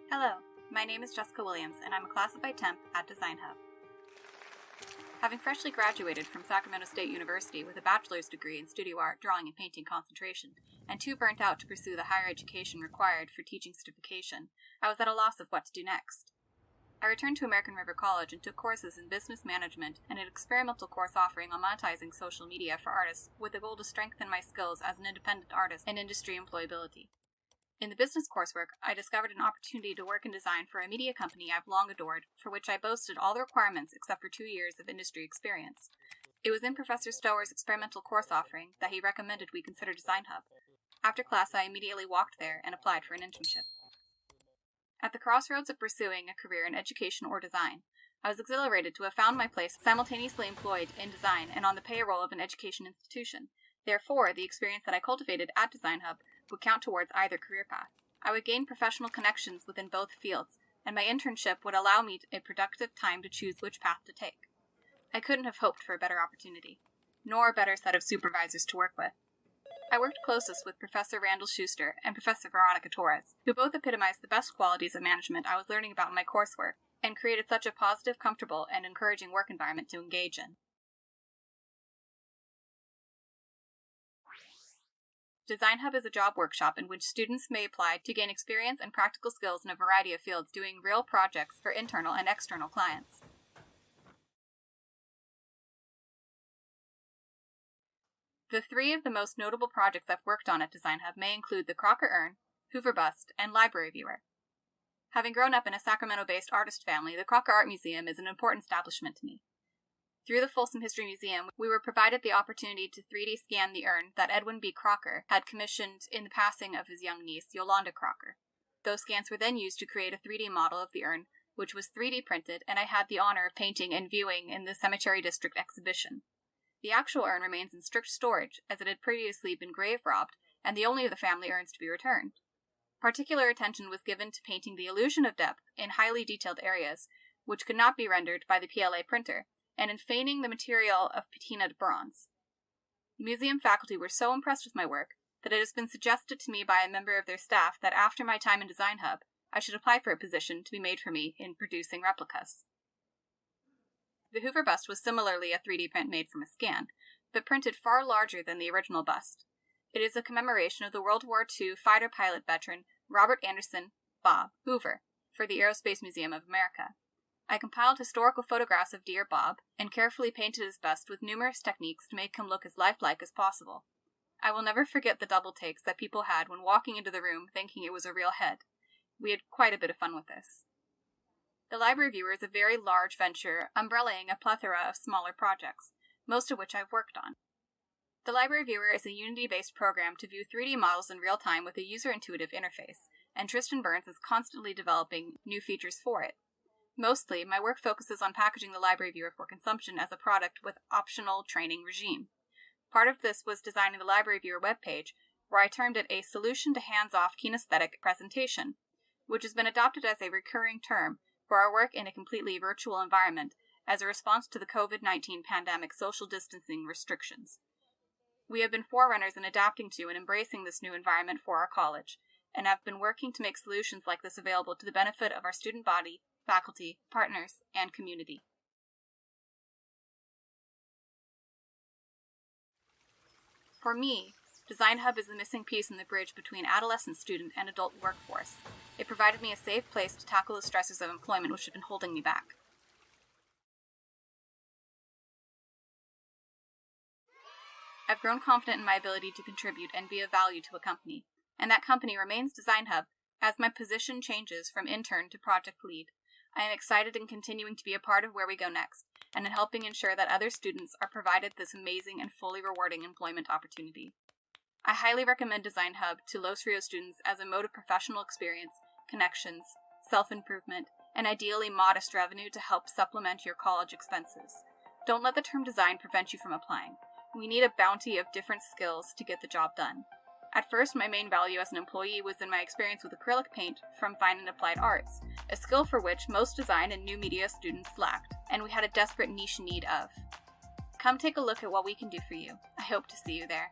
Hello, my name is Jessica Williams, and I'm a classified temp at Design Hub. Having freshly graduated from Sacramento State University with a bachelor's degree in studio art, drawing, and painting concentration, and too burnt out to pursue the higher education required for teaching certification, I was at a loss of what to do next. I returned to American River College and took courses in business management and an experimental course offering on monetizing social media for artists with the goal to strengthen my skills as an independent artist and industry employability. In the business coursework, I discovered an opportunity to work in design for a media company I've long adored, for which I boasted all the requirements except for 2 years of industry experience. It was in Professor Stower's experimental course offering that he recommended we consider Design Hub. After class, I immediately walked there and applied for an internship. At the crossroads of pursuing a career in education or design, I was exhilarated to have found my place simultaneously employed in design and on the payroll of an education institution. Therefore, the experience that I cultivated at Design Hub would count towards either career path. I would gain professional connections within both fields, and my internship would allow me a productive time to choose which path to take. I couldn't have hoped for a better opportunity, nor a better set of supervisors to work with. I worked closest with Professor Randall Schuster and Professor Veronica Torres, who both epitomized the best qualities of management I was learning about in my coursework, and created such a positive, comfortable, and encouraging work environment to engage in. Design Hub is a job workshop in which students may apply to gain experience and practical skills in a variety of fields doing real projects for internal and external clients. The 3 of the most notable projects I've worked on at Design Hub may include the Crocker Urn, Hoover Bust, and Library Viewer. Having grown up in a Sacramento-based artist family, the Crocker Art Museum is an important establishment to me. Through the Folsom History Museum, we were provided the opportunity to 3D scan the urn that Edwin B. Crocker had commissioned in the passing of his young niece, Yolanda Crocker. Those scans were then used to create a 3D model of the urn, which was 3D printed, and I had the honor of painting and viewing in the Cemetery District exhibition. The actual urn remains in strict storage, as it had previously been grave-robbed, and the only of the family urns to be returned. Particular attention was given to painting the illusion of depth in highly detailed areas, which could not be rendered by the PLA printer, and in feigning the material of patinaed bronze. The museum faculty were so impressed with my work that it has been suggested to me by a member of their staff that after my time in Design Hub, I should apply for a position to be made for me in producing replicas. The Hoover bust was similarly a 3D print made from a scan, but printed far larger than the original bust. It is a commemoration of the World War II fighter pilot veteran Robert Anderson Bob Hoover for the Aerospace Museum of America. I compiled historical photographs of dear Bob and carefully painted his bust with numerous techniques to make him look as lifelike as possible. I will never forget the double takes that people had when walking into the room thinking it was a real head. We had quite a bit of fun with this. The Library Viewer is a very large venture umbrellaing a plethora of smaller projects, most of which I've worked on. The Library Viewer is a Unity-based program to view 3D models in real time with a user-intuitive interface, and Tristan Burns is constantly developing new features for it. Mostly, my work focuses on packaging the Library Viewer for consumption as a product with optional training regime. Part of this was designing the Library Viewer webpage, where I termed it a solution to hands-off kinesthetic presentation, which has been adopted as a recurring term for our work in a completely virtual environment as a response to the COVID-19 pandemic social distancing restrictions. We have been forerunners in adapting to and embracing this new environment for our college, and have been working to make solutions like this available to the benefit of our student body, faculty, partners, and community. For me, Design Hub is the missing piece in the bridge between adolescent student and adult workforce. It provided me a safe place to tackle the stressors of employment which had been holding me back. I've grown confident in my ability to contribute and be of value to a company, and that company remains Design Hub as my position changes from intern to project lead. I am excited in continuing to be a part of where we go next, and in helping ensure that other students are provided this amazing and fully rewarding employment opportunity. I highly recommend Design Hub to Los Rios students as a mode of professional experience, connections, self-improvement, and ideally modest revenue to help supplement your college expenses. Don't let the term design prevent you from applying. We need a bounty of different skills to get the job done. At first, my main value as an employee was in my experience with acrylic paint from Fine and Applied Arts, a skill for which most design and new media students lacked, and we had a desperate niche need of. Come take a look at what we can do for you. I hope to see you there.